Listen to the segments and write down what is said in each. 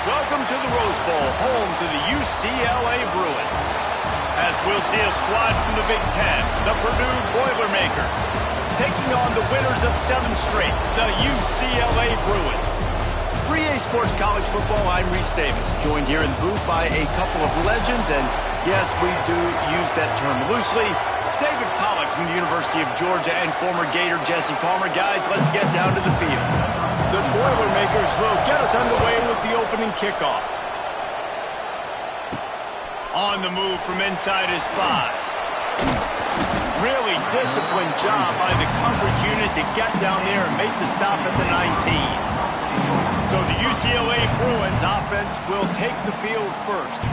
Welcome to the Rose Bowl, home to the UCLA Bruins. As we'll see a squad from the Big Ten, the Purdue Boilermakers, taking on the winners of 7 straight, the UCLA Bruins. 3A Sports College Football, I'm Reese Davis, joined here in the booth by a couple of legends, and yes, we do use that term loosely. David Pollack from the University of Georgia and former Gator Jesse Palmer. Guys, let's get down to the field. The Boilermakers will get us underway with the opening kickoff. On the move from inside his 5. Really disciplined job by the coverage unit to get down there and make the stop at the 19. So the UCLA Bruins offense will take the field first.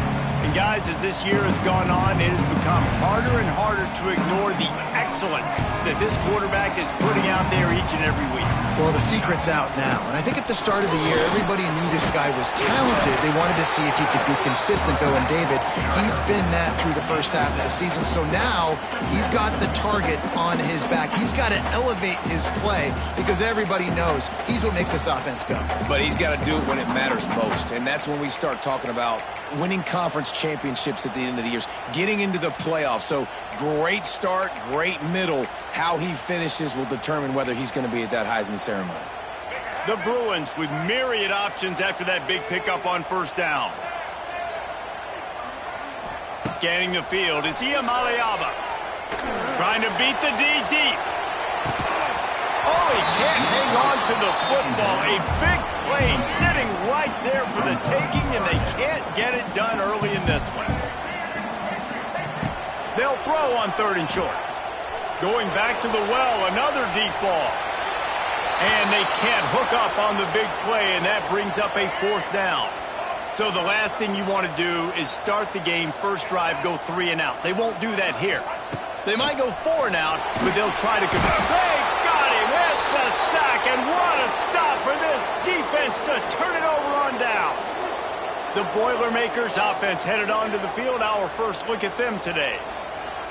And guys, as this year has gone on, it has become harder and harder to ignore the excellence that this quarterback is putting out there each and every week. Well, the secret's out now. And I think at the start of the year, everybody knew this guy was talented. They wanted to see if he could be consistent, though. And David, he's been that through the first half of the season. So now he's got the target on his back. He's got to elevate his play because everybody knows he's what makes this offense go. But he's got to do it when it matters most. And that's when we start talking about winning conference championships at the end of the years, getting into the playoffs. So great start, great middle. How he finishes will determine whether he's going to be at that Heisman ceremony. The Bruins with myriad options after that big pickup on first down. Scanning the field, it's Iamaleava. Trying to beat the D deep. Oh, he can't hang on to the football. A big play sitting right there for the taking, and they can't get it done early in this one. They'll throw on 3rd and short. Going back to the well, another deep ball. And they can't hook up on the big play, and that brings up a 4th down. So the last thing you want to do is start the game, first drive, go 3 and out. They won't do that here. They might go 4 and out, but they'll try to convert. They got him! It's a sack, and what a stop for this defense to turn it over on downs. The Boilermakers offense headed onto the field. Our first look at them today.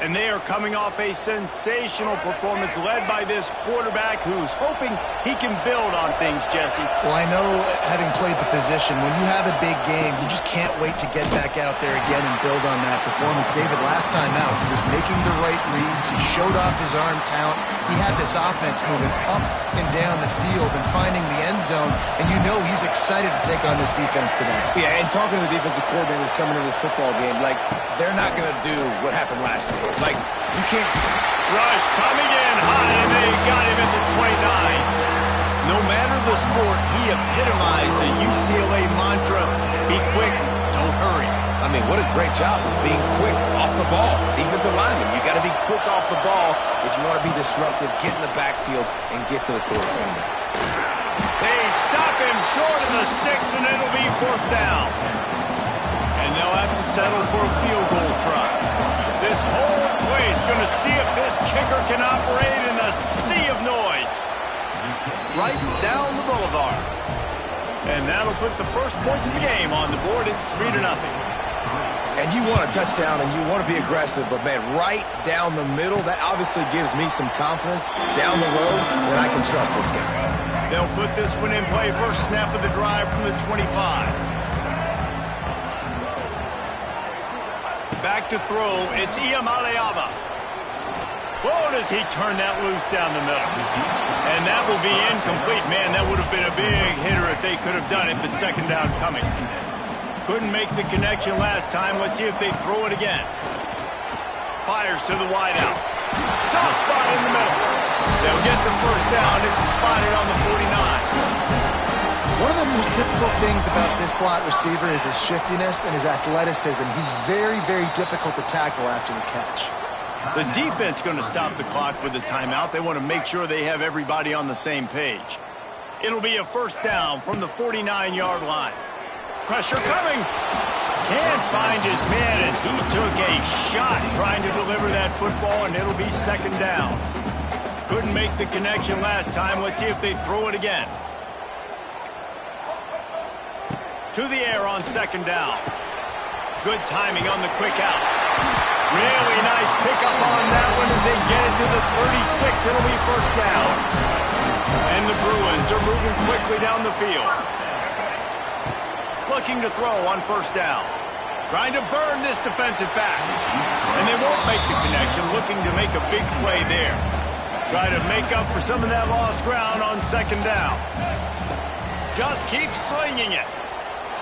And they are coming off a sensational performance led by this quarterback who's hoping he can build on things, Jesse. Well, I know, having played the position, when you have a big game, you just can't wait to get back out there again and build on that performance. David, last time out, he was making the right reads. He showed off his arm talent. He had this offense moving up and down the field and finding the end zone. And you know he's excited to take on this defense today. Yeah, and talking to the defensive coordinators coming to this football game, like, they're not going to do what happened last week. Like, you can't see. Rush coming in high, and they got him at the 29. No matter the sport, he epitomized the UCLA mantra, be quick, don't hurry. I mean, what a great job of being quick off the ball. Defensive lineman, you got to be quick off the ball if you want to be disruptive, get in the backfield, and get to the quarterback. They stop him short of the sticks, and it'll be 4th down. And they'll have to settle for a field goal try. This whole place going to see if this kicker can operate in the sea of noise. Right down the boulevard. And that'll put the first points of the game on the board. It's 3-0. And you want a touchdown and you want to be aggressive, but man, right down the middle, that obviously gives me some confidence down the road that I can trust this guy. They'll put this one in play. First snap of the drive from the 25. Back to throw, it's Iamaleava. Whoa, does he turn that loose down the middle. And that will be incomplete. Man, that would have been a big hitter if they could have done it, but 2nd down coming. Couldn't make the connection last time. Let's see if they throw it again. Fires to the wideout. Soft spot in the middle. They'll get the first down. It's spotted on the 49. One of the most difficult things about this slot receiver is his shiftiness and his athleticism. He's very, very difficult to tackle after the catch. The defense going to stop the clock with a timeout. They want to make sure they have everybody on the same page. It'll be a 1st down from the 49-yard line. Pressure coming. Can't find his man as he took a shot trying to deliver that football, and it'll be 2nd down. Couldn't make the connection last time. Let's see if they throw it again. To the air on 2nd down. Good timing on the quick out. Really nice pickup on that one as they get it to the 36. It'll be 1st down. And the Bruins are moving quickly down the field. looking to throw on first down. Trying to burn this defensive back. And they won't make the connection, looking to make a big play there. Try to make up for some of that lost ground on second down. Just keep slinging it.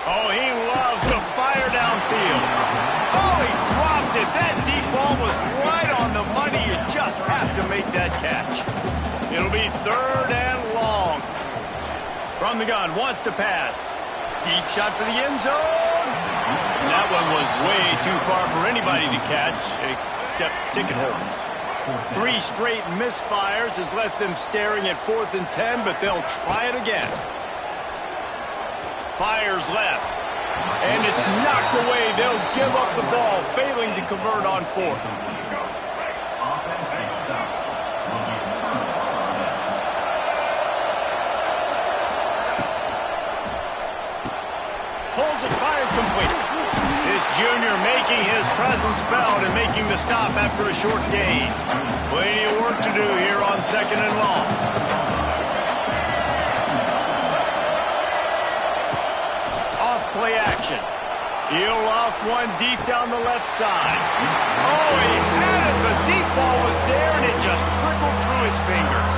Oh, he loves to fire downfield. Oh, he dropped it. That deep ball was right on the money. You just have to make that catch. It'll be 3rd and long. From the gun, wants to pass. Deep shot for the end zone. And that one was way too far for anybody to catch, except ticket holders. 3 straight misfires has left them staring at 4th and 10, but they'll try it again. Fires left. And it's knocked away. They'll give up the ball, failing to convert on 4th. Pulls it, fired complete. This junior making his presence felt and making the stop after a short gain. Plenty of work to do here on 2nd and long. Off play action. He'll loft one deep down the left side. Oh, he had it. The deep ball was there, and it just trickled through his fingers.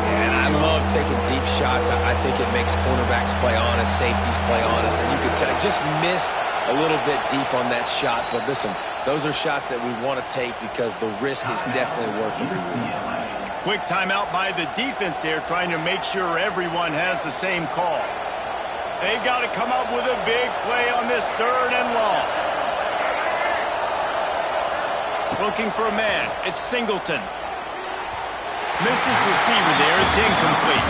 And I love taking deep shots. I think it makes cornerbacks play honest, safeties play honest. And you could tell, just missed a little bit deep on that shot. But listen, those are shots that we want to take because the risk is definitely worth the reward. Quick timeout by the defense there, trying to make sure everyone has the same call. They've got to come up with a big play on this 3rd and long. Looking for a man. It's Singleton. Missed his receiver there. It's incomplete.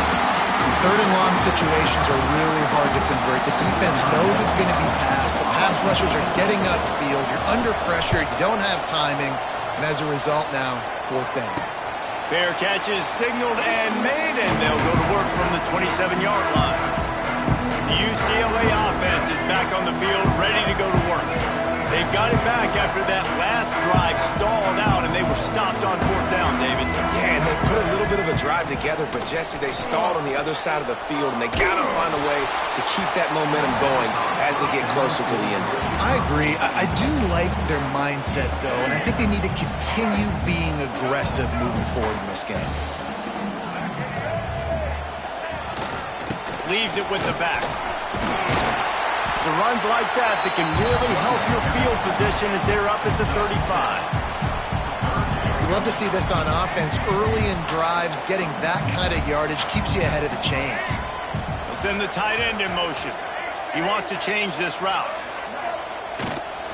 3rd and long situations are really hard to convert. The defense knows it's going to be passed. The pass rushers are getting upfield. You're under pressure. You don't have timing. And as a result now, 4th down. Fair catch is signaled and made, and they'll go to work from the 27-yard line. The UCLA offense is back on the field, ready to go to work. They've got it back after that last drive stalled out, and they were stopped on 4th down, David. Yeah, and they put a little bit of a drive together, but, Jesse, they stalled on the other side of the field, and they got to find a way to keep that momentum going as they get closer to the end zone. I agree. I do like their mindset, though, and I think they need to continue being aggressive moving forward in this game. Leaves it with the back. It's runs like that can really help your field position as they're up at the 35. You love to see this on offense. Early in drives, getting that kind of yardage keeps you ahead of the chains. We'll send the tight end in motion. He wants to change this route.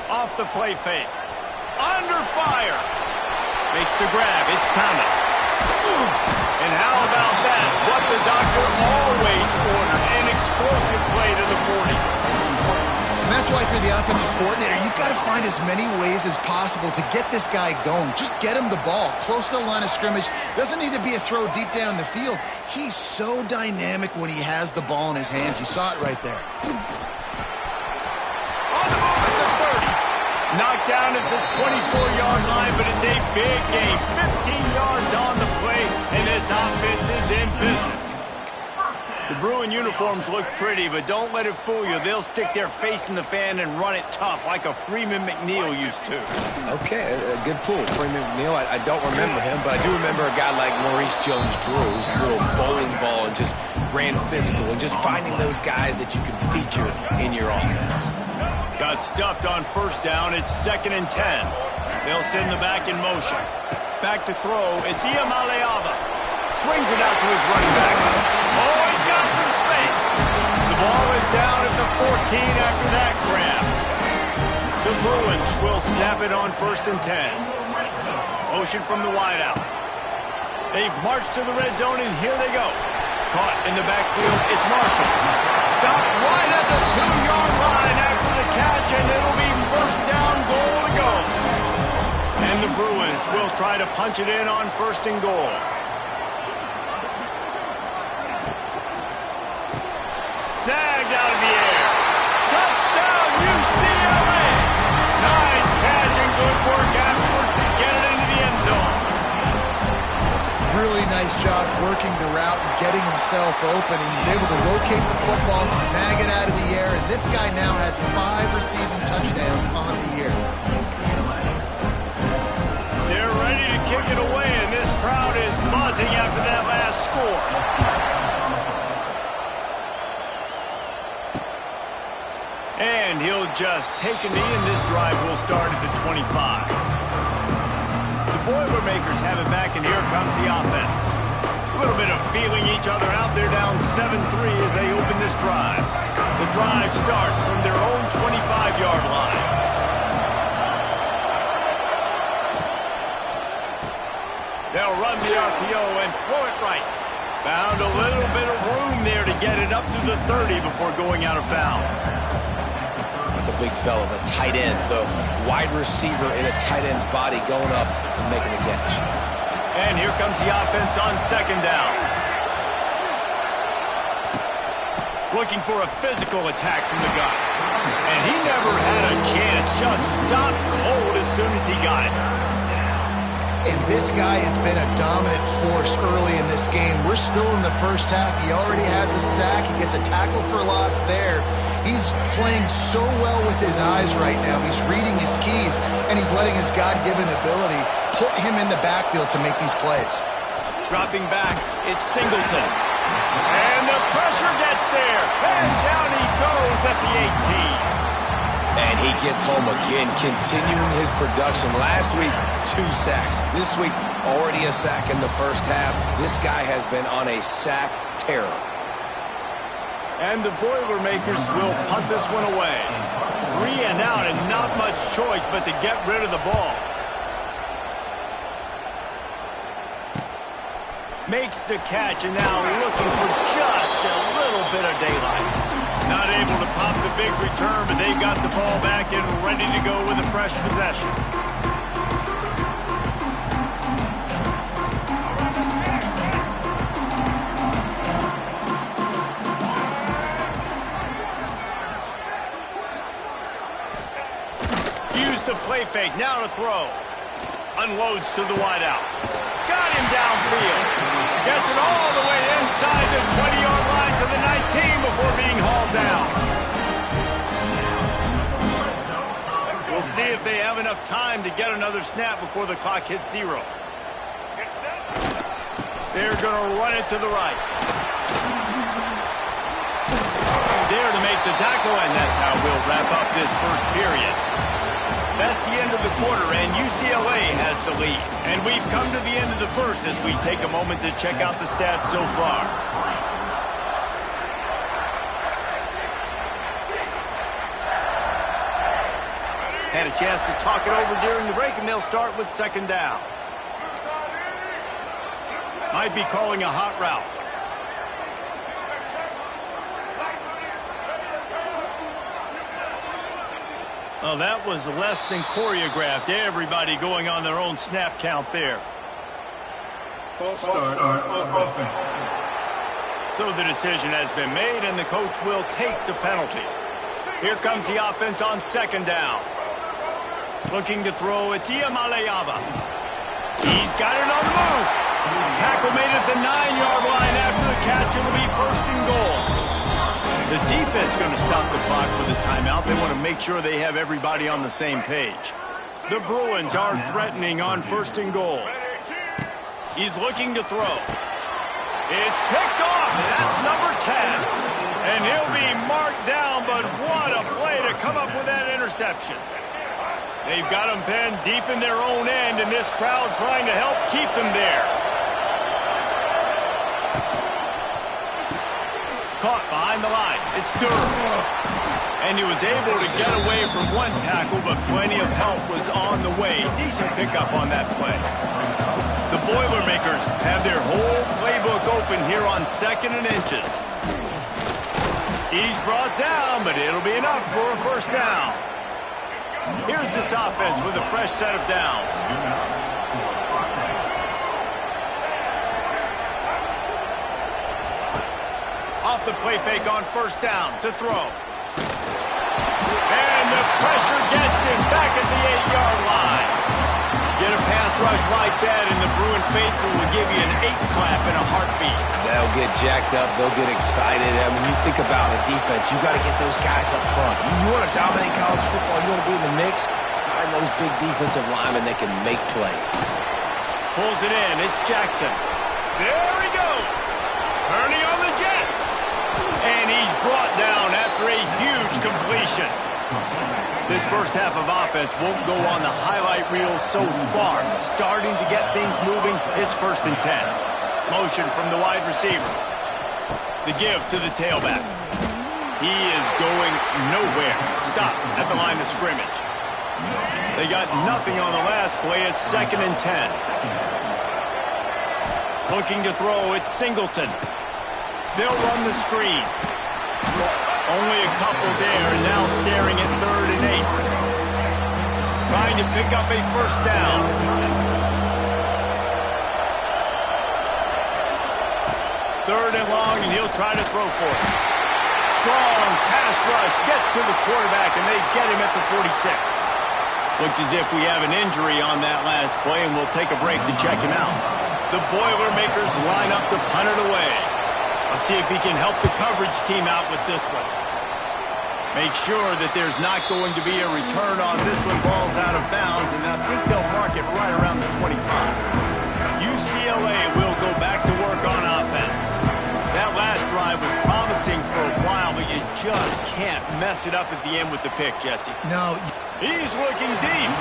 Off the play fake. Under fire. Makes the grab. It's Thomas. And how about that? What the doctor always ordered. An explosive play to the 40. And that's why, if you're the offensive coordinator, you've got to find as many ways as possible to get this guy going. Just get him the ball close to the line of scrimmage. Doesn't need to be a throw deep down the field. He's so dynamic when he has the ball in his hands. You saw it right there. On the move at the 30. Knocked down at the 24-yard line, but it's a big game. 15 yards on the play, and this offense is in business. The Bruin uniforms look pretty, but don't let it fool you. They'll stick their face in the fan and run it tough like a Freeman McNeil used to. Okay, a good pull. Freeman McNeil, I don't remember him, but I do remember a guy like Maurice Jones-Drew, who's a little bowling ball and just ran physical, and just finding those guys that you can feature in your offense. Got stuffed on first down. It's 2nd and 10. They'll send the back in motion. Back to throw. It's Iamaleava. Swings it out to his running back. Oh, he's got some space. The ball is down at the 14 after that grab. The Bruins will snap it on 1st and 10. Motion from the wideout. They've marched to the red zone, and here they go. Caught in the backfield. It's Marshall. Stopped right at the 2-yard line after the catch, and it'll be 1st down, goal to go. And the Bruins will try to punch it in on 1st and goal. Snagged out of the air. Touchdown, UCLA. Nice catch and good work afterwards to get it into the end zone. Really nice job working the route and getting himself open. He was able to locate the football, snag it out of the air, and this has 5 receiving touchdowns on the year. They're ready to kick it away, and this crowd is buzzing after that last score. And he'll just take a knee, and this drive will start at the 25. The Boilermakers have it back, and here comes the offense. A little bit of feeling each other out. They're down 7-3 as they open this drive. The drive starts from their own 25-yard line. They'll run the RPO and throw it right. Found a little bit of room there to get it up to the 30 before going out of bounds. The big fella, the tight end, the wide receiver in a tight end's body going up and making a catch. And here comes the offense on second down. Looking for a physical attack from the gun. And he never had a chance. Just stopped cold as soon as he got it. And this guy has been a dominant force early in this game. We're still in the first half. He already has a sack. He gets a tackle for loss there. He's playing so well with his eyes right now. He's reading his keys, and he's letting his God-given ability put him in the backfield to make these plays. Dropping back, it's Singleton. And the pressure gets there. And down he goes at the 18. And he gets home again, continuing his production. Last week, 2 sacks. This week, already a sack in the first half. This guy has been on a sack terror. And the Boilermakers will punt this one away. 3 and out, and not much choice but to get rid of the ball. Makes the catch, and now looking for just a little bit of daylight. Not able to pop the big return, but they've got the ball back and ready to go with a fresh possession. Use the play fake, now to throw. Unloads to the wideout. Got him downfield. Gets it all the way inside the 20-yard line to the 19 before being hauled down. We'll see if they have enough time to get another snap before the clock hits 0. They're going to run it to the right. There to make the tackle, and that's how we'll wrap up this first period. That's the end of the quarter, and UCLA has the lead. And we've come to the end of the first as we take a moment to check out the stats so far. Had a chance to talk it over during the break, and they'll start with second down. Might be calling a hot route. Well, that was less than choreographed. Everybody going on their own snap count there. False start on offense. So the decision has been made, and the coach will take the penalty. Here comes the offense on second down. Looking to throw, it's Iamaleava. He's got it on the move. Tackle made at the 9-yard line after the catch. It'll be first and goal. The defense going to stop the clock for the timeout. They want to make sure they have everybody on the same page. The Bruins are threatening on first and goal. He's looking to throw. It's picked off, and that's number 10. And he'll be marked down, but what a play to come up with that interception. They've got him pinned deep in their own end, and this crowd trying to help keep them there. Caught behind the line. It's Durham. And he was able to get away from one tackle, but plenty of help was on the way. Decent pickup on that play. The Boilermakers have their whole playbook open here on second and inches. He's brought down, but it'll be enough for a first down. Here's this offense with a fresh set of downs. Off the play fake on first down to throw. And the pressure gets him back at the 8-yard line. Get a pass rush like that, and the Bruin faithful will give you an 8 clap in a heartbeat. They'll get jacked up. They'll get excited. And when you think about the defense, you got to get those guys up front. You want to dominate college football, you want to be in the mix, find those big defensive linemen that can make plays. Pulls it in. It's Jackson. There he goes. Turning on the Jets. And he's brought down after a huge completion. This first half of offense won't go on the highlight reel so far. Starting to get things moving. It's 1st and 10. Motion from the wide receiver. The give to the tailback. He is going nowhere. Stop at the line of scrimmage. They got nothing on the last play. It's 2nd and 10. Looking to throw. It's Singleton. They'll run the screen. Only a couple there, and now staring at 3rd and 8. Trying to pick up a 1st down. Third and long, and he'll try to throw for it. Strong pass rush gets to the quarterback, and they get him at the 46. Looks as if we have an injury on that last play, and we'll take a break to check him out. The Boilermakers line up to punt it away. Let's see if he can help the coverage team out with this one. Make sure that there's not going to be a return on this one. Ball's out of bounds, and I think they'll mark it right around the 25. UCLA will go back to work on offense. That last drive was promising for a while, but you just can't mess it up at the end with the pick, Jesse. No. He's looking deep.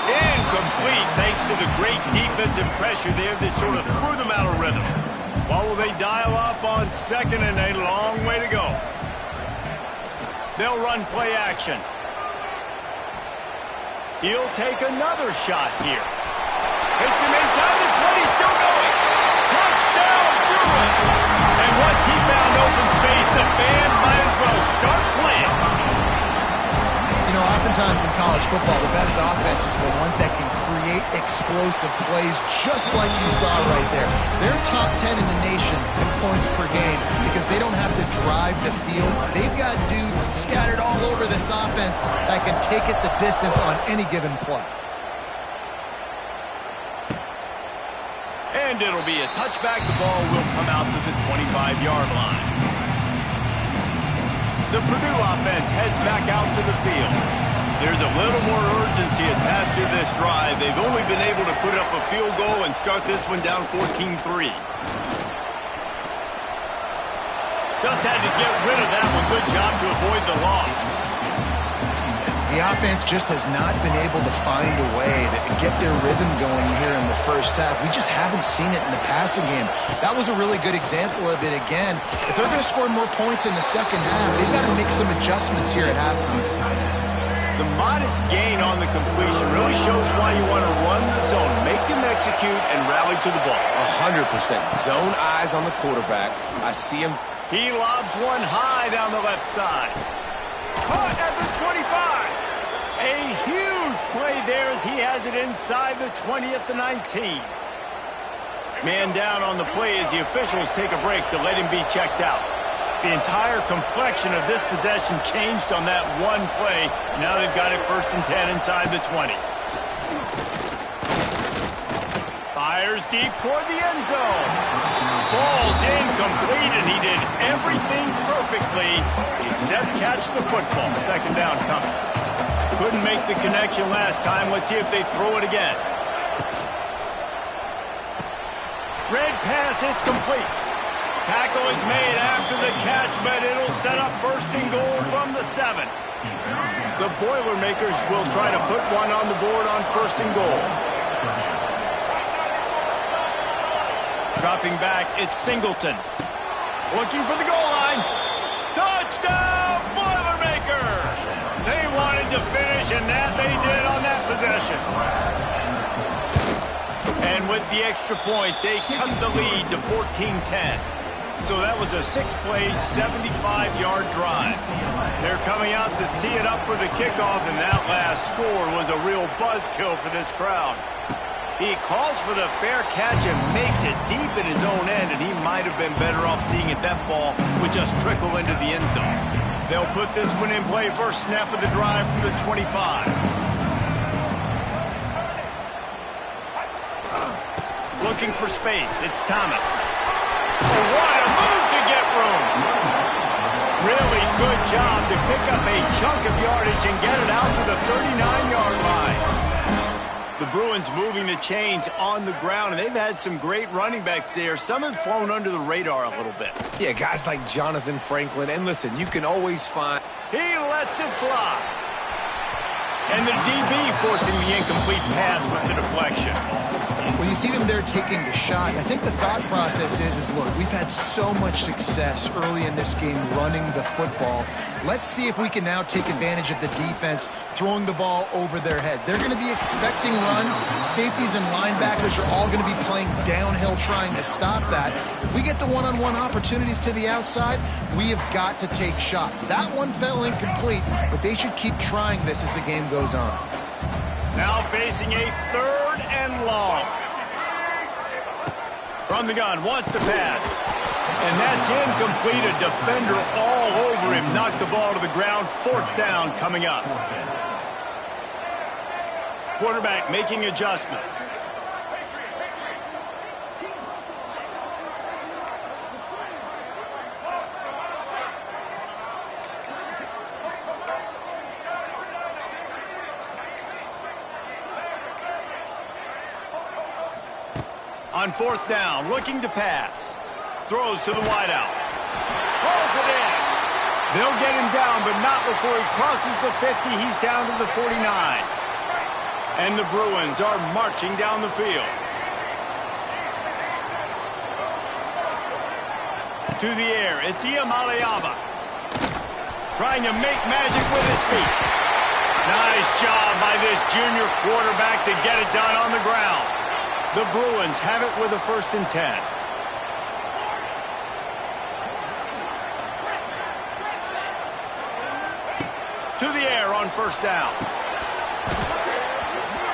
Incomplete, thanks to the great defensive pressure there that sort of threw them out of rhythm. What will they dial up on 2nd and 8? A long way to go. They'll run play action. He'll take another shot here. Hits him inside the 20, still going. Touchdown, Bruin. And once he found open space, the band might as well start playing. You know, oftentimes in college football, the best offenses are the ones that can create explosive plays, just like you saw right there. They're top 10 in the nation in points per game because they don't have to drive the field. They've got dudes scattered all over this offense that can take it the distance on any given play. And it'll be a touchback. The ball will come out to the 25-yard line. The Purdue offense heads back out to the field. There's a little more urgency attached to this drive. They've only been able to put up a field goal and start this one down 14-3. Just had to get rid of that one. Good job to avoid the loss. The offense just has not been able to find a way to get their rhythm going here in the first half. We just haven't seen it in the passing game. That was a really good example of it again. If they're going to score more points in the second half, they've got to make some adjustments here at halftime. The modest gain on the completion really shows why you want to run the zone, make them execute, and rally to the ball. 100%. Zone eyes on the quarterback. I see him. He lobs one high down the left side. Caught at the 25. A huge play there as he has it inside the 20 at the 19. Man down on the play as the officials take a break to let him be checked out. The entire complexion of this possession changed on that one play. Now they've got it 1st and 10 inside the 20. Fires deep toward the end zone. Falls incomplete, and he did everything perfectly except catch the football. 2nd down coming. Couldn't make the connection last time. Let's see if they throw it again. Red pass, it's complete. Tackle is made after the catch, but it'll set up 1st and goal from the 7. The Boilermakers will try to put one on the board on 1st and goal. Dropping back, it's Singleton. Looking for the goal line. Touchdown, Boilermakers! They wanted to finish, and that they did on that possession. And with the extra point, they cut the lead to 14-10. So that was a 6-play, 75-yard drive. They're coming out to tee it up for the kickoff, and that last score was a real buzzkill for this crowd. He calls for the fair catch and makes it deep in his own end, and he might have been better off seeing if that ball would just trickle into the end zone. They'll put this one in play. First snap of the drive from the 25. looking for space. It's Thomas. Oh, what a move to get room. Really good job to pick up a chunk of yardage and get it out to the 39-yard line. The Bruins moving the chains on the ground, and they've had some great running backs there. Some have flown under the radar a little bit. Yeah, guys like Jonathan Franklin. And listen, you can always find... He lets it fly. And the DB forcing the incomplete pass with the deflection. Well, you see them there taking the shot. I think the thought process is look, we've had so much success early in this game running the football. Let's see if we can now take advantage of the defense throwing the ball over their heads. They're going to be expecting run. Safeties and linebackers are all going to be playing downhill trying to stop that. If we get the one-on-one opportunities to the outside, we have got to take shots. That one fell incomplete, but they should keep trying this as the game goes on. Now facing a 3rd and long. From the gun, wants to pass. And that's incomplete. A defender all over him. Knocked the ball to the ground. 4th down coming up. Quarterback making adjustments. On 4th down, looking to pass. Throws to the wideout. Pulls it in. They'll get him down, but not before he crosses the 50. He's down to the 49. And the Bruins are marching down the field. To the air, it's Iamaleava. Trying to make magic with his feet. Nice job by this junior quarterback to get it done on the ground. The Bruins have it with a 1st and 10. To the air on 1st down.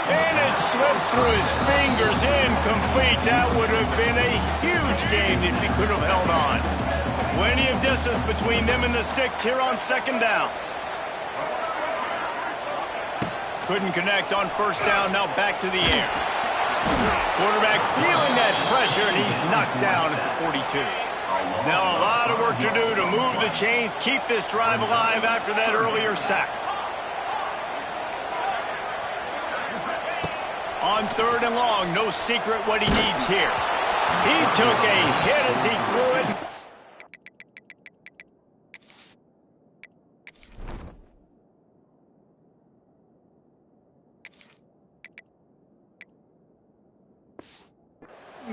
And it slips through his fingers, incomplete. That would have been a huge game if he could have held on. Plenty of distance between them and the sticks here on 2nd down. Couldn't connect on 1st down, now back to the air. Quarterback feeling that pressure, and he's knocked down at the 42. Now a lot of work to do to move the chains, keep this drive alive after that earlier sack. On 3rd and long, no secret what he needs here. He took a hit as he threw it.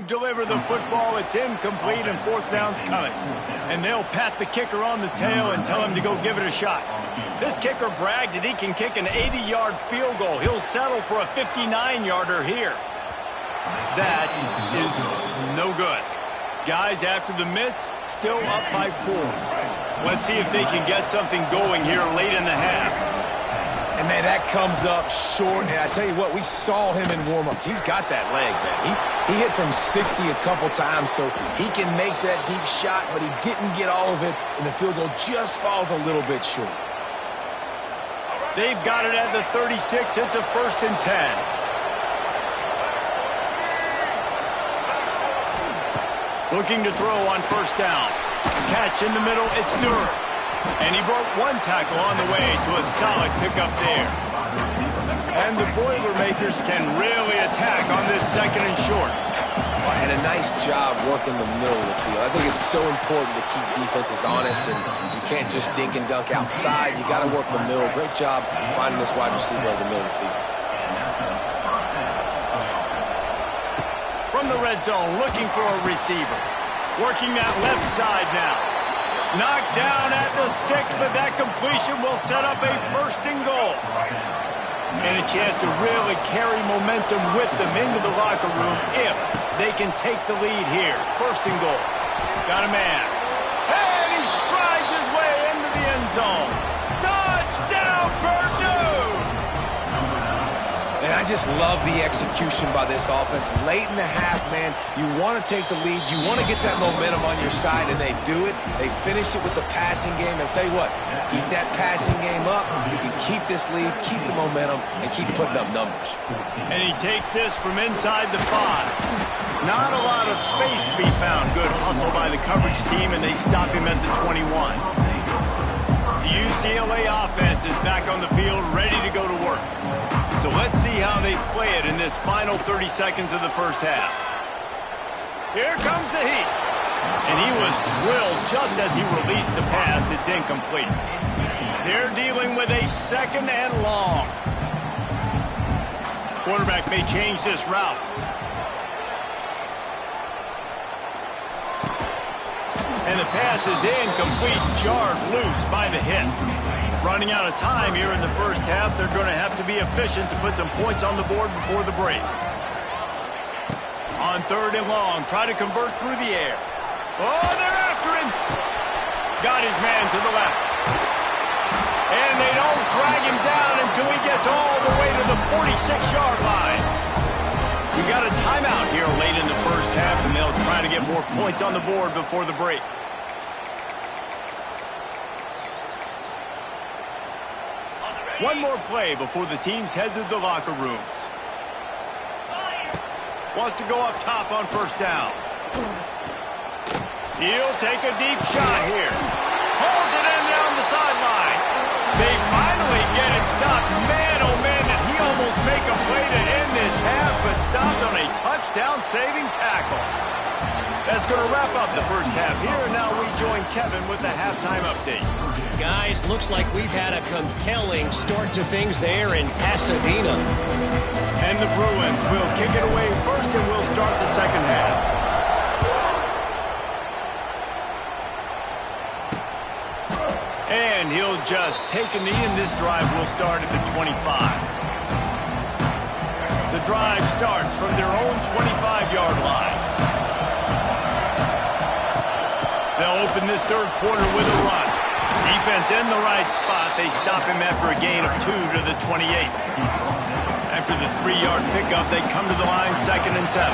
Deliver the football, it's incomplete, and 4th down's coming. And they'll pat the kicker on the tail and tell him to go give it a shot. This kicker brags that he can kick an 80-yard field goal. He'll settle for a 59-yarder here. That is no good. Guys, after the miss, still up by 4. Let's see if they can get something going here late in the half. And, man, that comes up short. And I tell you what, we saw him in warm-ups. He's got that leg, man. He hit from 60 a couple times, so he can make that deep shot, but he didn't get all of it, and the field goal just falls a little bit short. They've got it at the 36. It's a 1st and 10. Looking to throw on 1st down. Catch in the middle, it's Durham. And he broke one tackle on the way to a solid pickup there. And the Boilermakers can really attack on this 2nd and short. And a nice job working the middle of the field. I think it's so important to keep defenses honest, and you can't just dink and dunk outside. You got to work the middle. Great job finding this wide receiver over the middle of the field. From the red zone, looking for a receiver. Working that left side now. Knocked down at the 6, but that completion will set up a 1st and goal. And a chance to really carry momentum with them into the locker room if they can take the lead here. 1st and goal. Got a man. And he strides his way into the end zone. Touchdown, Purdue! And I just love the execution by this offense. Late in the half, man, you want to take the lead. You want to get that momentum on your side, and they do it. They finish it with the passing game. And I'll tell you what, keep that passing game up. You can keep this lead, keep the momentum, and keep putting up numbers. And he takes this from inside the 5. Not a lot of space to be found. Good hustle by the coverage team, and they stop him at the 21. The UCLA offense is back on the field, ready to go to work. So let's see how they play it in this final 30 seconds of the first half. Here comes the heat. And he was drilled just as he released the pass. It's incomplete. They're dealing with a second and long. Quarterback may change this route. And the pass is incomplete, jarred loose by the hit. Running out of time here in the first half, they're going to have to be efficient to put some points on the board before the break. On third and long, try to convert through the air. Oh, they're after him. Got his man to the left. And they don't drag him down until he gets all the way to the 46-yard line. We got a timeout here late in the first half, and they'll try to get more points on the board before the break. One more play before the teams head to the locker rooms. Wants to go up top on first down. He'll take a deep shot here. Pulls it in down the sideline. They finally get him stopped. Man, oh man, did he almost make a play to end this half, but stopped on a touchdown-saving tackle. That's going to wrap up the first half here. Now we join Kevin with the halftime update. Guys, looks like we've had a compelling start to things there in Pasadena. And the Bruins will kick it away first, and we'll start the second half. And he'll just take a knee, and this drive will start at the 25. The drive starts from their own 25-yard line. They'll open this third quarter with a run. Defense in the right spot. They stop him after a gain of 2 to the 28. After the 3-yard pickup, they come to the line, 2nd and 7.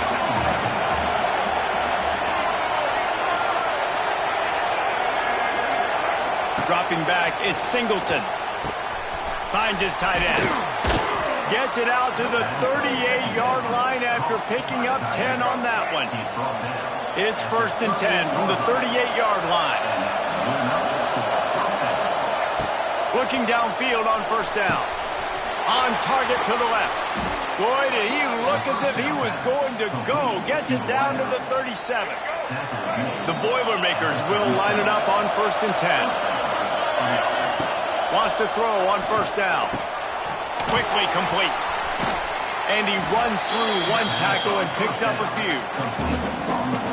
Dropping back, it's Singleton. Finds his tight end. Gets it out to the 38-yard line after picking up 10 on that one. It's 1st and 10 from the 38-yard line. Looking downfield on first down. On target to the left. Boy, did he look as if he was going to go. Gets it down to the 37. The Boilermakers will line it up on 1st and 10. Wants to throw on first down. Quickly complete. And he runs through one tackle and picks up a few.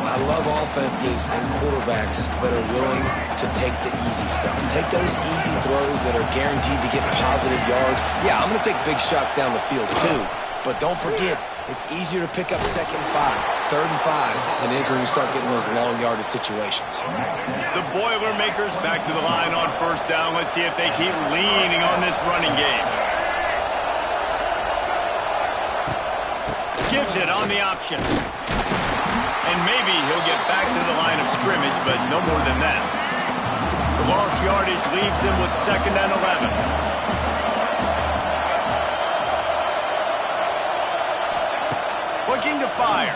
I love offenses and quarterbacks that are willing to take the easy stuff. Take those easy throws that are guaranteed to get positive yards. Yeah, I'm going to take big shots down the field too. But don't forget, it's easier to pick up 2nd and 5, 3rd and 5 than it is when you start getting those long yardage situations. The Boilermakers back to the line on first down. Let's see if they keep leaning on this running game. Gives it on the option. And maybe he'll get back to the line of scrimmage, but no more than that. The lost yardage leaves him with 2nd and 11. Looking to fire.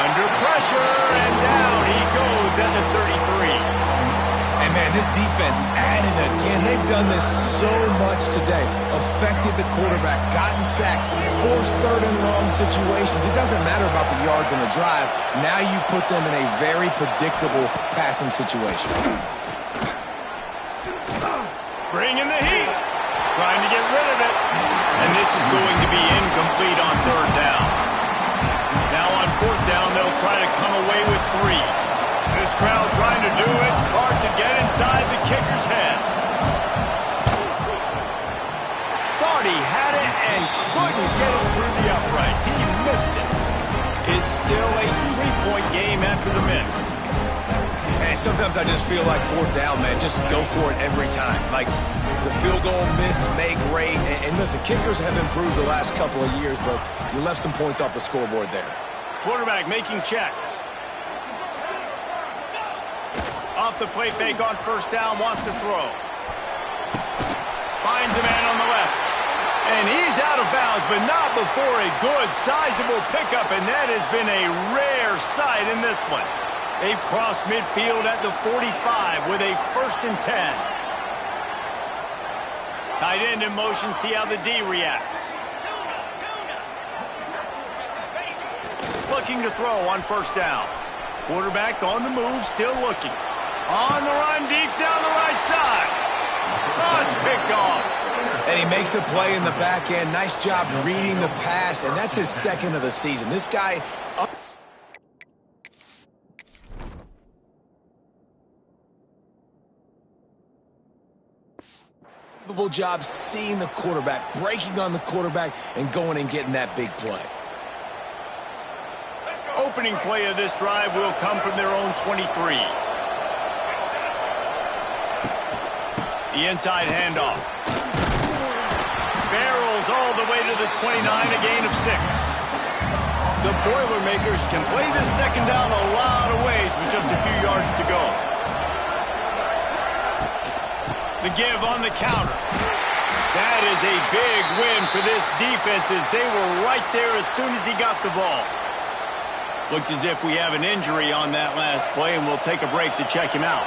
Under pressure, and down he goes at the 33. And man, this defense at it again. They've done this so much today. Affected the quarterback, gotten sacks, forced 3rd and long situations. It doesn't matter about the yards on the drive. Now you put them in a very predictable passing situation. Bringing the heat. Trying to get rid of it. And this is going to be incomplete on 3rd down. Now on 4th down, they'll try to come away with 3. This crowd trying to do its part to get inside the kicker's head. Thought he had it and couldn't get it through the uprights. He missed it. It's still a 3-point game after the miss. And sometimes I just feel like 4th down, man, just go for it every time. Like the field goal miss, make great. And listen, kickers have improved the last couple of years, but you left some points off the scoreboard there. Quarterback making checks. Off the play fake on first down, wants to throw. Finds a man on the left. And he's out out of bounds, but not before a good, sizable pickup, and that has been a rare sight in this one. They've crossed midfield at the 45 with a 1st and 10. Tight end in motion, see how the D reacts. Looking to throw on 1st down. Quarterback on the move, still looking. On the run, deep down the right side. Oh, it's picked off. And he makes a play in the back end. Nice job reading the pass, and that's his 2nd of the season. This guy... job seeing the quarterback, breaking on the quarterback, and going and getting that big play. Opening play of this drive will come from their own 23. The inside handoff. Barrels all the way to the 29, a gain of 6. The Boilermakers can play this 2nd down a lot of ways with just a few yards to go. The give on the counter. That is a big win for this defense as they were right there as soon as he got the ball. Looks as if we have an injury on that last play, and we'll take a break to check him out.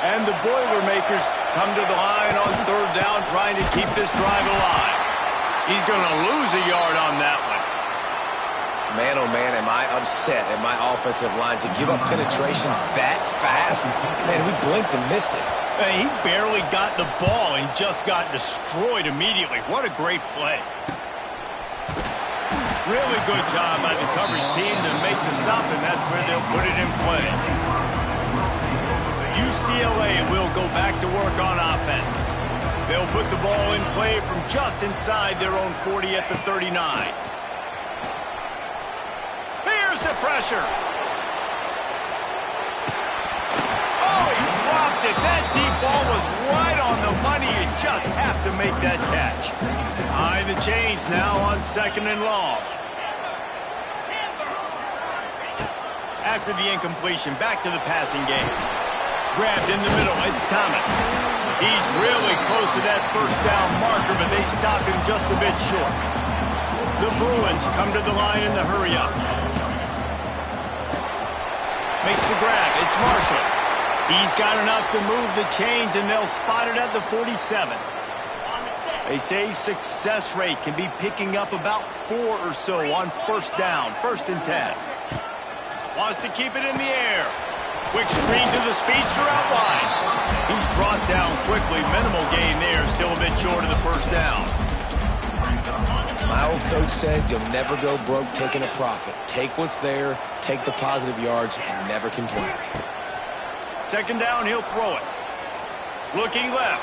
And the Boilermakers come to the line on 3rd down, trying to keep this drive alive. He's going to lose a yard on that one. Man, oh man, am I upset at my offensive line to give up penetration that fast? Man, we blinked and missed it. He barely got the ball and just got destroyed immediately. What a great play. Really good job by the coverage team to make the stop, and that's where they'll put it in play. UCLA will go back to work on offense. They'll put the ball in play from just inside their own 40 at the 39. Here's the pressure. Oh, he dropped it. That deep ball was right on the money. You just have to make that catch. Behind the chains now on 2nd and long. After the incompletion, back to the passing game. Grabbed in the middle, it's Thomas. He's really close to that 1st down marker, but they stop him just a bit short. The Bruins come to the line in the hurry-up. Makes the grab, it's Marshall. He's got enough to move the chains, and they'll spot it at the 47. They say success rate can be picking up about 4 or so on 1st down, 1st and 10. Wants to keep it in the air. Quick screen to the speedster out wide. He's brought down quickly. Minimal gain there, still a bit short of the 1st down. My old coach said you'll never go broke taking a profit. Take what's there, take the positive yards, and never complain. 2nd down, he'll throw it. Looking left.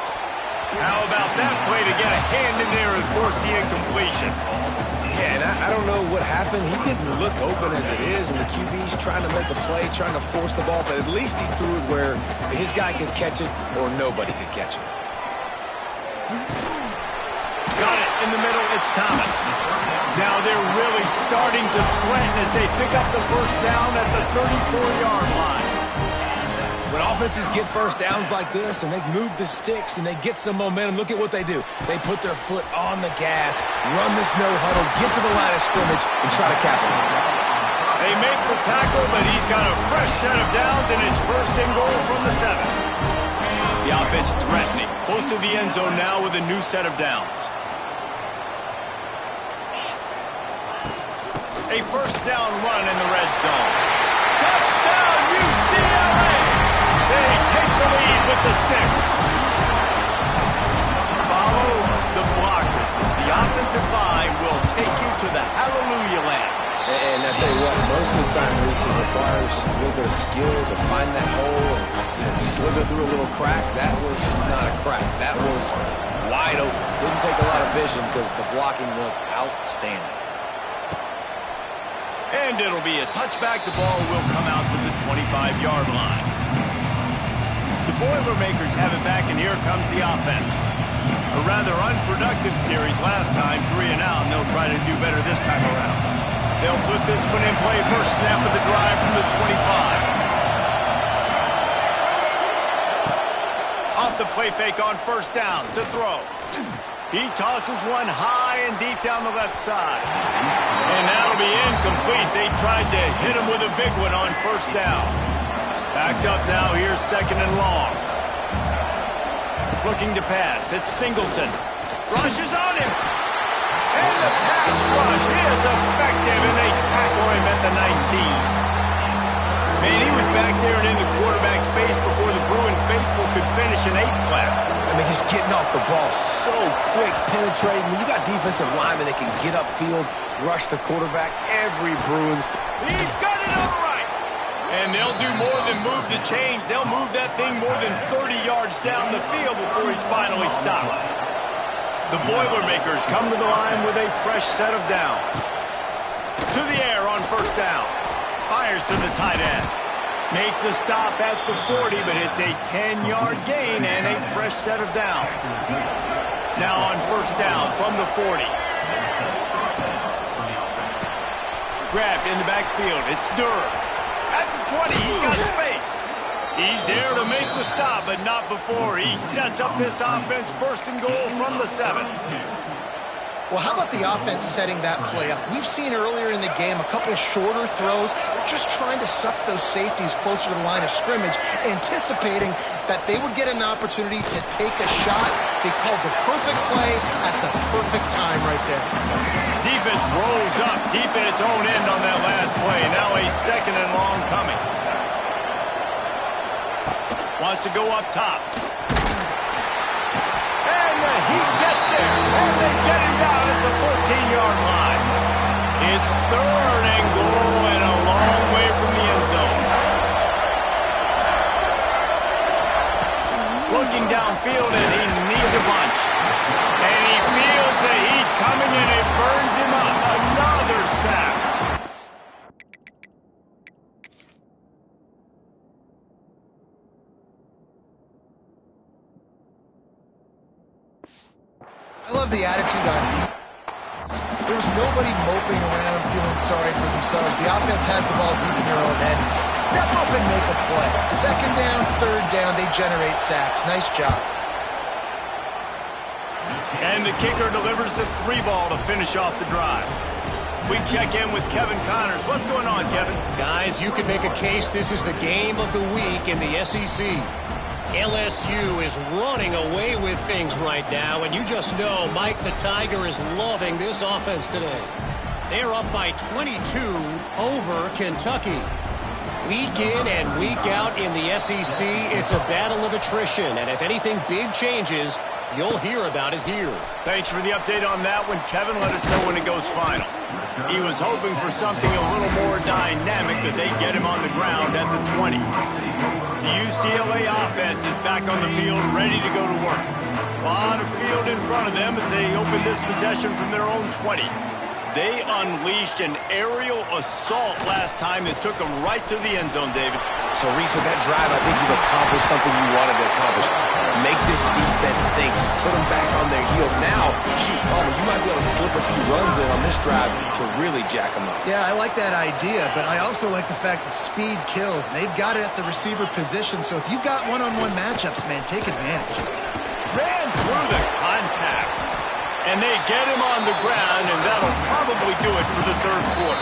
How about that play to get a hand in there and force the incompletion? Yeah, and I don't know what happened. He didn't look open as it is, and the QB's trying to make a play, trying to force the ball, but at least he threw it where his guy could catch it or nobody could catch it. Got it in the middle, it's Thomas. Now they're really starting to threaten as they pick up the 1st down at the 34-yard line. When offenses get 1st downs like this and they move the sticks and they get some momentum, look at what they do. They put their foot on the gas, run this no-huddle, get to the line of scrimmage, and try to capitalize. They make the tackle, but he's got a fresh set of downs, and it's 1st and goal from the 7. The offense threatening, close to the end zone now with a new set of downs. A 1st down run in the red zone. Touchdown, UCLA! They take the lead with the 6. Follow the blockers. The offensive line will take you to the hallelujah land. And I tell you what, most of the time, Reese, it requires a little bit of skill to find that hole and slither through a little crack. That was not a crack. That was wide open. Didn't take a lot of vision because the blocking was outstanding. And it'll be a touchback. The ball will come out to the 25-yard line. The Boilermakers have it back, and here comes the offense. A rather unproductive series last time, 3 and out, and they'll try to do better this time around. They'll put this one in play, first snap of the drive from the 25. Off the play fake on 1st down to throw. He tosses one high and deep down the left side. And that'll be incomplete. They tried to hit him with a big one on first down. Backed up now, here's second and long. Looking to pass, it's Singleton. Rushes on him. And the pass rush is effective, and they tackle him at the 19. Man, he was back there and in the quarterback's face before the Bruin faithful could finish an 8-clap. I mean, just getting off the ball so quick, penetrating. When you got defensive linemen that can get upfield, rush the quarterback, every Bruins. He's got it all right. And they'll do more than move the chains. They'll move that thing more than 30 yards down the field before he's finally stopped. The Boilermakers come to the line with a fresh set of downs. To the air on first down. Fires to the tight end. Make the stop at the 40, but it's a 10-yard gain and a fresh set of downs. Now on first down from the 40. Grabbed in the backfield. It's Durr. At the 20, he's got space. He's there to make the stop, but not before he sets up this offense first and goal from the 7. Well, how about the offense setting that play up? We've seen earlier in the game a couple shorter throws. They're just trying to suck those safeties closer to the line of scrimmage, anticipating that they would get an opportunity to take a shot. They called the perfect play at the perfect time right there. Defense rolls up deep in its own end on that last play. Now a second and long coming. Wants to go up top. And the Heat gets there. And they get him down at the 14-yard line. It's third and goal and a long way from the end zone. Looking downfield and he needs a bunch. And he feels the heat coming and it burns him up. Another sack. I love the attitude on defense. There's nobody moping around feeling sorry for themselves. The offense has the ball deep in their own end. Step up and make a play. Second down, third down, they generate sacks. Nice job. And the kicker delivers the 3 ball to finish off the drive. We check in with Kevin Connors. What's going on, Kevin? Guys, you can make a case this is the game of the week in the SEC. LSU is running away with things right now, and you just know Mike the Tiger is loving this offense today. They're up by 22 over Kentucky. Week in and week out in the SEC, it's a battle of attrition, and if anything big changes, you'll hear about it here. Thanks for the update on that one, Kevin. Let us know when it goes final. He was hoping for something a little more dynamic, that they get him on the ground at the 20. The UCLA offense is back on the field, ready to go to work. A lot of field in front of them as they open this possession from their own 20. They unleashed an aerial assault last time that took them right to the end zone, David. So, Reese, with that drive, I think you've accomplished something you wanted to accomplish. Make this defense think. Put them back on their heels. Now, shoot, Palmer, you might be able to slip a few runs in on this drive to really jack them up. Yeah, I like that idea, but I also like the fact that speed kills. And they've got it at the receiver position, so if you've got one-on-one matchups, man, take advantage. Ran through the contact. And they get him on the ground, and that'll probably do it for the third quarter.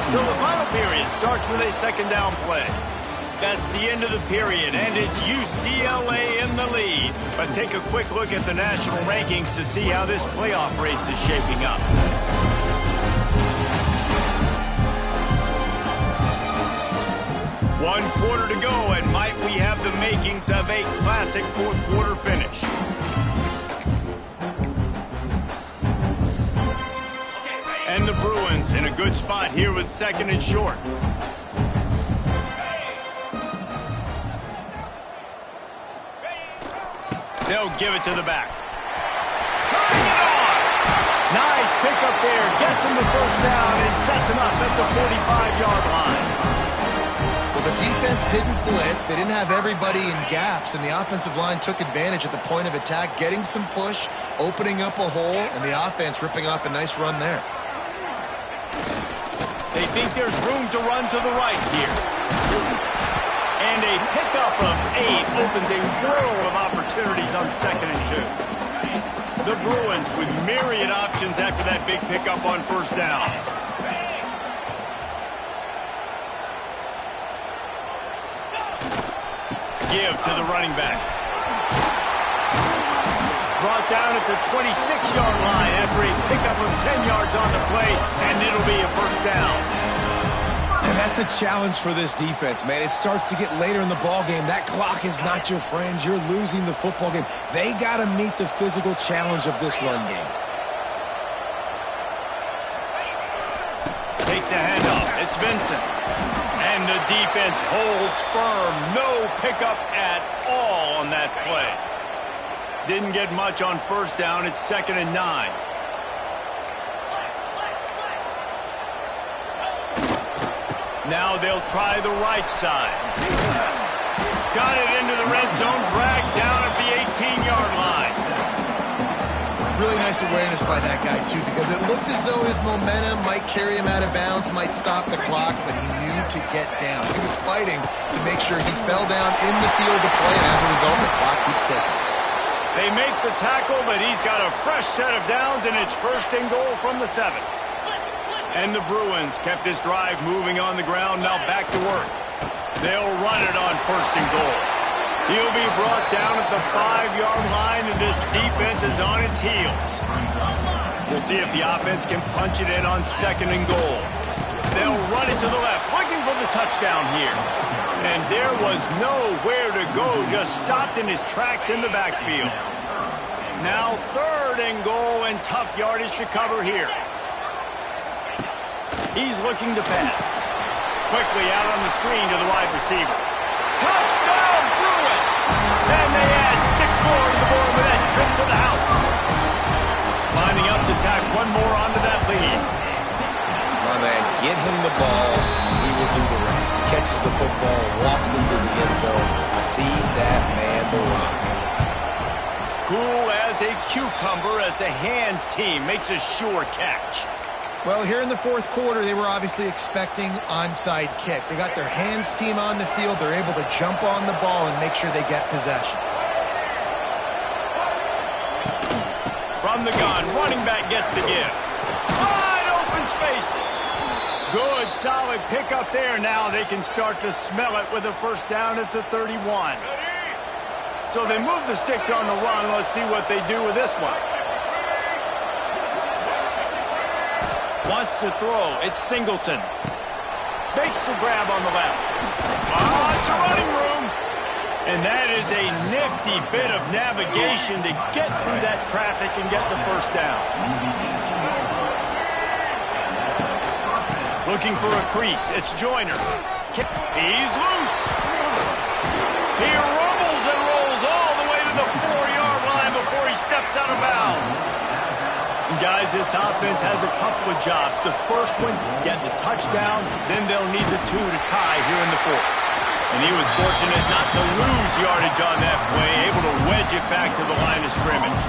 So the final period starts with a second down play. That's the end of the period, and it's UCLA in the lead. Let's take a quick look at the national rankings to see how this playoff race is shaping up. One quarter to go, and might we have the makings of a classic fourth quarter finish. And the Bruins in a good spot here with second and short. They'll give it to the back. Turning it on! Nice pickup there. Gets him the first down and sets him up at the 45-yard line. Well, the defense didn't blitz. They didn't have everybody in gaps, and the offensive line took advantage at the point of attack, getting some push, opening up a hole, and the offense ripping off a nice run there. They think there's room to run to the right here. And a pickup of 8 opens a world of opportunities on second and 2. The Bruins with myriad options after that big pickup on first down. Give to the running back. Brought down at the 26-yard line after a pickup of 10 yards on the play, and it'll be a first down. And that's the challenge for this defense, man. It starts to get later in the ballgame. That clock is not your friend. You're losing the football game. They got to meet the physical challenge of this run game. Takes a handoff. It's Vincent. And the defense holds firm. No pickup at all on that play. Didn't get much on first down. It's 2nd and 9. Now they'll try the right side. Got it into the red zone, dragged down at the 18-yard line. Really nice awareness by that guy, too, because it looked as though his momentum might carry him out of bounds, might stop the clock, but he knew to get down. He was fighting to make sure he fell down in the field of play, and as a result, the clock keeps ticking. They make the tackle, but he's got a fresh set of downs, and it's 1st and goal from the 7. And the Bruins kept this drive moving on the ground, now back to work. They'll run it on 1st and goal. He'll be brought down at the 5-yard line, and this defense is on its heels. We'll see if the offense can punch it in on 2nd and goal. They'll run it to the left, looking for the touchdown here. And there was nowhere to go, just stopped in his tracks in the backfield. Now 3rd and goal, and tough yardage to cover here. He's looking to pass. Quickly out on the screen to the wide receiver. Touchdown, Bruins! And they add 6 more to the board with that trip to the house. Lining up to tack one more onto that lead. My man, get him the ball. He will do the rest. Catches the football, walks into the end zone. Feed that man the rock. Cool as a cucumber as the hands team makes a sure catch. Well, here in the 4th quarter, they were obviously expecting onside kick. They got their hands team on the field. They're able to jump on the ball and make sure they get possession. From the gun, running back gets the give. Wide open spaces. Good, solid pickup there. Now they can start to smell it with a first down at the 31. So they move the sticks on the run. Let's see what they do with this one. Wants to throw. It's Singleton. Makes the grab on the left. Oh, it's a running room. And that is a nifty bit of navigation to get through that traffic and get the first down. Looking for a crease. It's Joyner. He's loose. He rumbles and rolls all the way to the 4-yard line before he steps out of bounds. Guys, this offense has a couple of jobs. The first one, get the touchdown, then they'll need the 2 to tie here in the 4th. And he was fortunate not to lose yardage on that play, able to wedge it back to the line of scrimmage.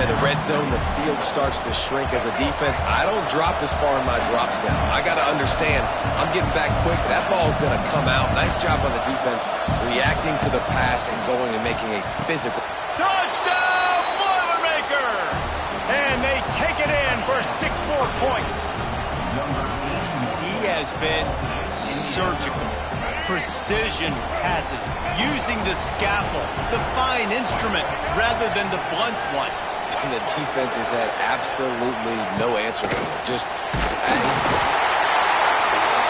Man, the red zone, the field starts to shrink as a defense. I don't drop as far in my drops now. I got to understand, I'm getting back quick. That ball's going to come out. Nice job on the defense reacting to the pass and going and making a physical. Touchdown, Boilermakers! And they take it in for 6 more points. He has been surgical. Precision passes, using the scalpel, the fine instrument, rather than the blunt one. And the defense has had absolutely no answer for it.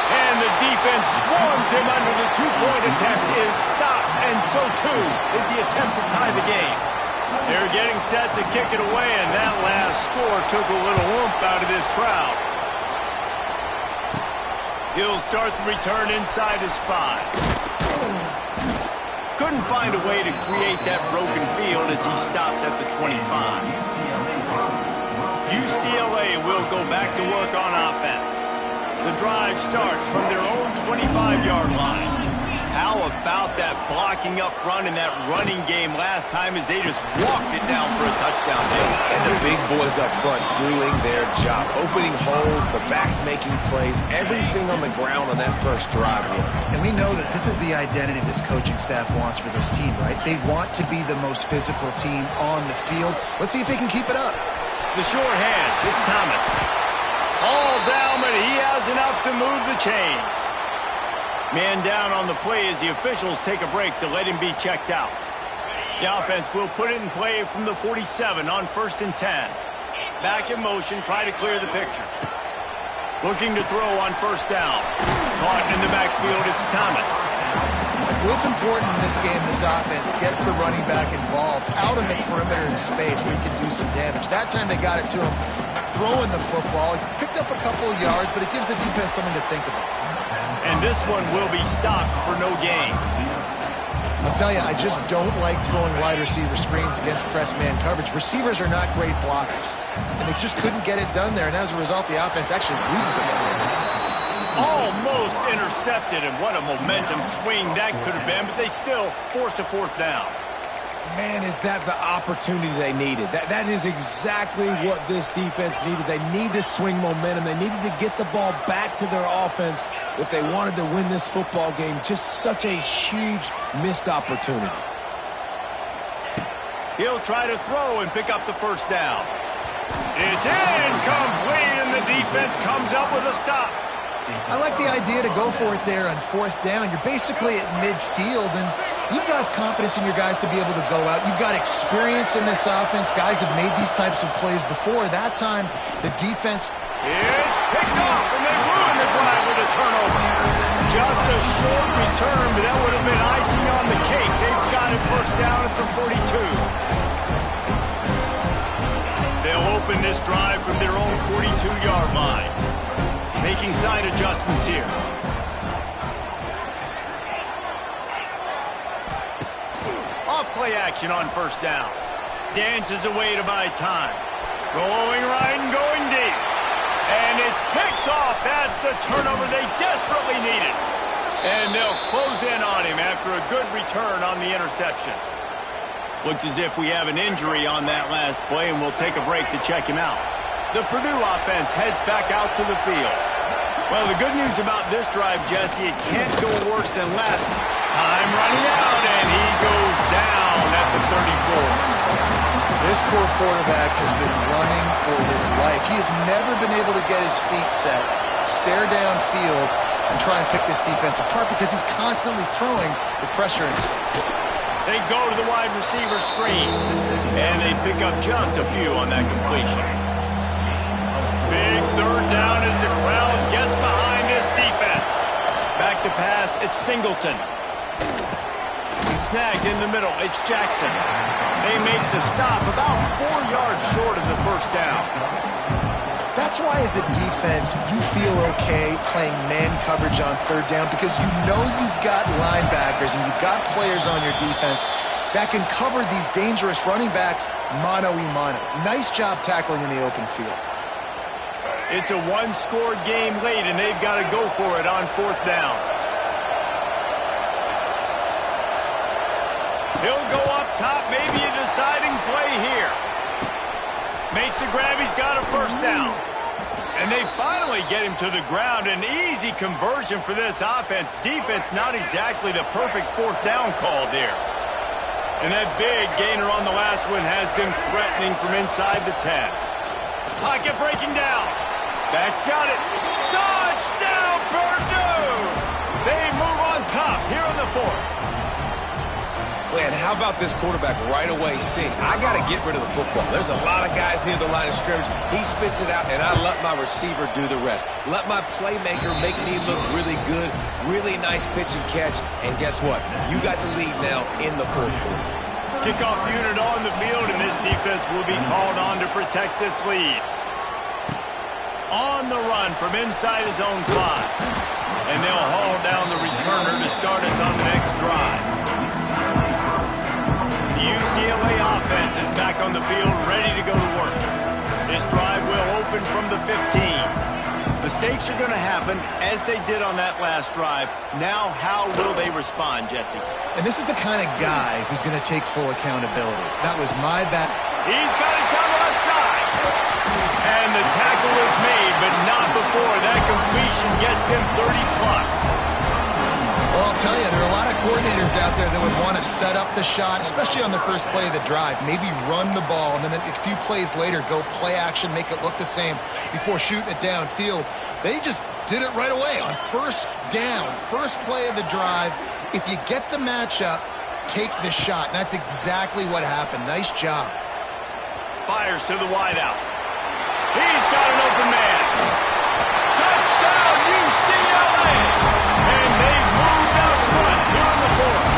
And the defense swarms him under the 2-point attempt, is stopped, and so too is the attempt to tie the game. They're getting set to kick it away, and that last score took a little oomph out of this crowd. He'll start the return inside his 5. Couldn't find a way to create that broken field as he stopped at the 25. UCLA will go back to work on offense. The drive starts from their own 25-yard line. How about that blocking up front and that running game last time as they just walked it down for a touchdown hit? And the big boys up front doing their job. Opening holes, the backs making plays, everything on the ground on that first drive worked. And we know that this is the identity this coaching staff wants for this team, right? They want to be the most physical team on the field. Let's see if they can keep it up. The sure hands, it's Thomas. All down, but he has enough to move the chains. Man down on the play as the officials take a break to let him be checked out. The offense will put it in play from the 47 on 1st and 10. Back in motion, try to clear the picture. Looking to throw on 1st down. Caught in the backfield, it's Thomas. What's important in this game, this offense gets the running back involved out in the perimeter in space where he can do some damage. That time they got it to him throwing the football. He picked up a couple of yards, but it gives the defense something to think about. And this one will be stopped for no gain. I'll tell you, I just don't like throwing wide receiver screens against press man coverage. Receivers are not great blockers, and they just couldn't get it done there, and as a result, the offense actually loses it. Almost intercepted, and what a momentum swing that could have been, but they still force a 4th down. Man, is that the opportunity they needed. That is exactly what this defense needed. They need to swing momentum. They needed to get the ball back to their offense if they wanted to win this football game. Just such a huge missed opportunity. He'll try to throw and pick up the 1st down. It's incomplete, and the defense comes up with a stop. I like the idea to go for it there on 4th down. You're basically at midfield, and you've got confidence in your guys to be able to go out. You've got experience in this offense. Guys have made these types of plays before. That time, the defense... It's picked off, and they ruin the drive with a turnover. Just a short return, but that would have been icing on the cake. They've got it 1st down at the 42. They'll open this drive from their own 42-yard line. Making side adjustments here. Off play action on 1st down. Dances away to buy time. Going right and going deep. And it's picked off. That's the turnover they desperately needed. And they'll close in on him after a good return on the interception. Looks as if we have an injury on that last play, and we'll take a break to check him out. The Purdue offense heads back out to the field. Well, the good news about this drive, Jesse, it can't go worse than last. Time running out, and he goes down at the 34. This poor quarterback has been running for his life. He has never been able to get his feet set, stare downfield, and try and pick this defense apart because he's constantly throwing the pressure in his face. They go to the wide receiver screen, and they pick up just a few on that completion. Big 3rd down as the crowd gets behind this defense. Back to pass, it's Singleton. Snagged in the middle, it's Jackson. They make the stop about 4 yards short of the 1st down. That's why as a defense, you feel okay playing man coverage on 3rd down because you know you've got linebackers and you've got players on your defense that can cover these dangerous running backs mano-a-mano. Nice job tackling in the open field. It's a 1-score game late, and they've got to go for it on 4th down. He'll go up top, maybe a deciding play here. Makes the grab, he's got a 1st down. And they finally get him to the ground. An easy conversion for this offense. Defense not exactly the perfect 4th down call there. And that big gainer on the last one has them threatening from inside the 10. Pocket breaking down. Back's got it. Touchdown, Purdue! They move on top here on the 4th. Man, how about this quarterback right away seeing, I got to get rid of the football. There's a lot of guys near the line of scrimmage. He spits it out, and I let my receiver do the rest. Let my playmaker make me look really good. Really nice pitch and catch. And guess what? You got the lead now in the 4th quarter. Kickoff unit on the field, and this defense will be called on to protect this lead. On the run from inside his own 5. And they'll haul down the returner to start us on the next drive. The UCLA offense is back on the field, ready to go to work. This drive will open from the 15. The Mistakes are going to happen, as they did on that last drive. Now, how will they respond, Jesse? And this is the kind of guy who's going to take full accountability. That was my bad. He's got it down the left side. And the tackle is made, but not before that completion gets them 30-plus. Well, I'll tell you, there are a lot of coordinators out there that would want to set up the shot, especially on the first play of the drive. Maybe run the ball, and then a few plays later, go play action, make it look the same before shooting it downfield. They just did it right away on first down, first play of the drive. If you get the matchup, take the shot. And that's exactly what happened. Nice job. Fires to the wideout. He's got an open man. Touchdown, UCLA! And they moved out front here in the fourth.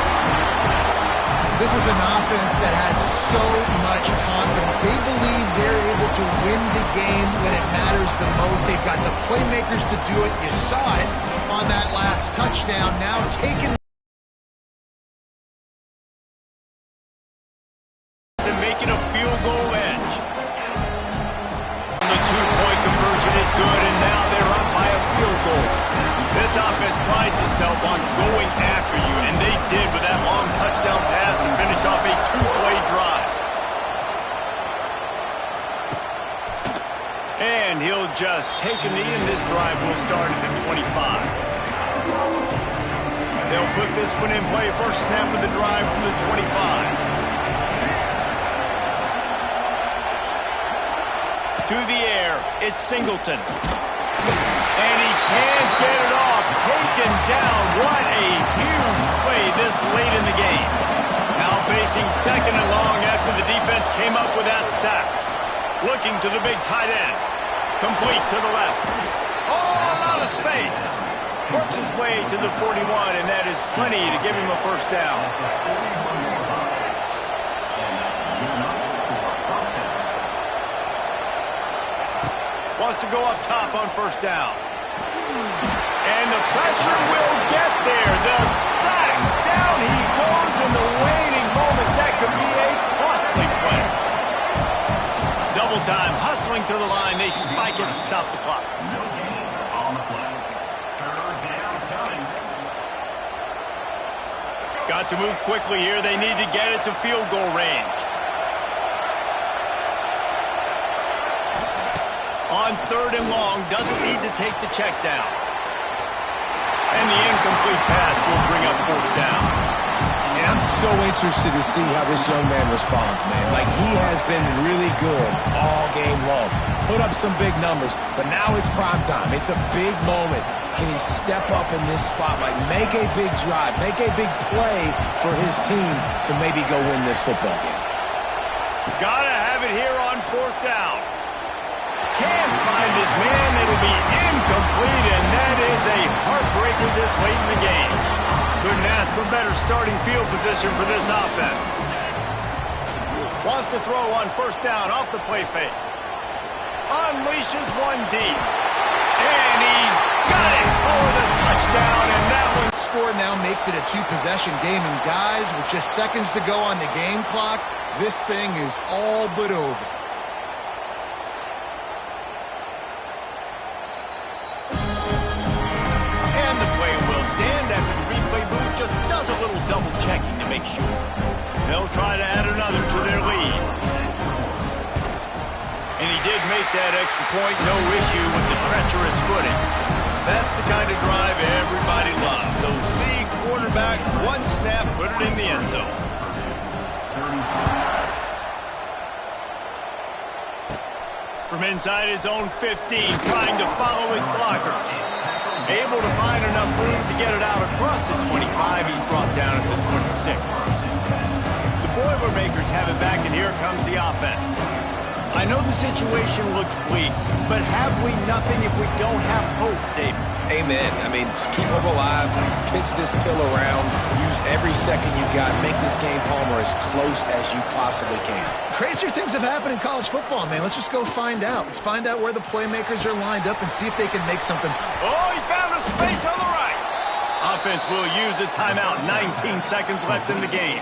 This is an offense that has so much confidence. They believe they're able to win the game when it matters the most. They've got the playmakers to do it. You saw it on that last touchdown. Now taking and making a field goal edge. The two-point conversion is good, and now they're up by a field goal. This offense prides itself on going after you, and they did with that long touchdown pass to finish off a two-play drive. And he'll just take a knee, and this drive will start at the 25. They'll put this one in play. First snap of the drive from the 25. To the air, it's Singleton. And he can't get it off. Taken down. What a huge play this late in the game. Now facing second and long after the defense came up with that sack. Looking to the big tight end. Complete to the left. All out of space. Works his way to the 41, and that is plenty to give him a first down. Wants to go up top on first down. And the pressure will get there. The sack. Down he goes in the waning moments. That could be a costly play. Double time. Hustling to the line. They spike it to stop the clock. Got to move quickly here. They need to get it to field goal range. On third and long, doesn't need to take the check down. And the incomplete pass will bring up fourth down. And I'm so interested to see how this young man responds, man. Like, he has been really good all game long. Put up some big numbers, but now it's prime time. It's a big moment. Can he step up in this spotlight, make a big drive, make a big play for his team to maybe go win this football game? Gotta have it here on fourth down. Can't find his man. It'll be incomplete, and that is a heartbreaker this late in the game. Couldn't ask for better starting field position for this offense. Wants to throw on first down off the play fake. Unleashes one deep. And he's got it for the touchdown, and that one score now makes it a two-possession game. And guys, with just seconds to go on the game clock, this thing is all but over. Double checking to make sure. They'll try to add another to their lead. And he did make that extra point. No issue with the treacherous footing. That's the kind of drive everybody loves. So see quarterback, one snap, put it in the end zone. From inside his own 15, trying to follow his blockers. Able to find enough room to get it out across the 25. He's brought down at the 26. The Boilermakers have it back, and here comes the offense. I know the situation looks bleak, but have we nothing if we don't have hope, David? Amen. I mean, just keep hope alive, pitch this pill around, use every second you got, make this game, Palmer, as close as you possibly can. Crazier things have happened in college football, man. Let's just go find out. Let's find out where the playmakers are lined up and see if they can make something. Oh, he found a space on the right. Offense will use a timeout. 19 seconds left in the game.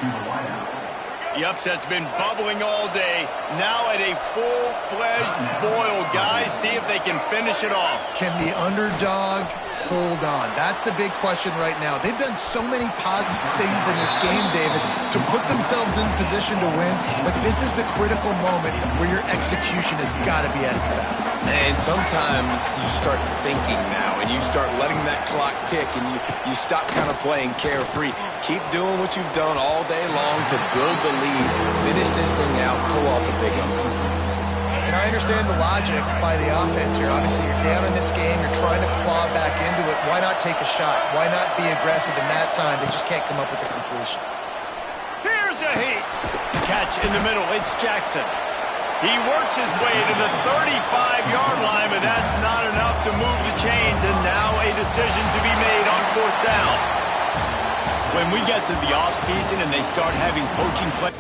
The upset's been bubbling all day. Now at a full-fledged boil. Guys, see if they can finish it off. Can the underdog hold on? That's the big question right now. They've done so many positive things in this game, David, to put themselves in position to win, but this is the critical moment where your execution has got to be at its best. And sometimes you start thinking now, and you start letting that clock tick, and you stop kind of playing carefree. Keep doing what you've done all day long to build the lead, finish this thing out, pull off the big upset. And I understand the logic by the offense here. Obviously, you're down in this game. You're trying to claw back into it. Why not take a shot? Why not be aggressive in that time? They just can't come up with a completion. Here's a heat. Catch in the middle. It's Jackson. He works his way to the 35-yard line, but that's not enough to move the chains. And now a decision to be made on 4th down. When we get to the offseason and they start having coaching play...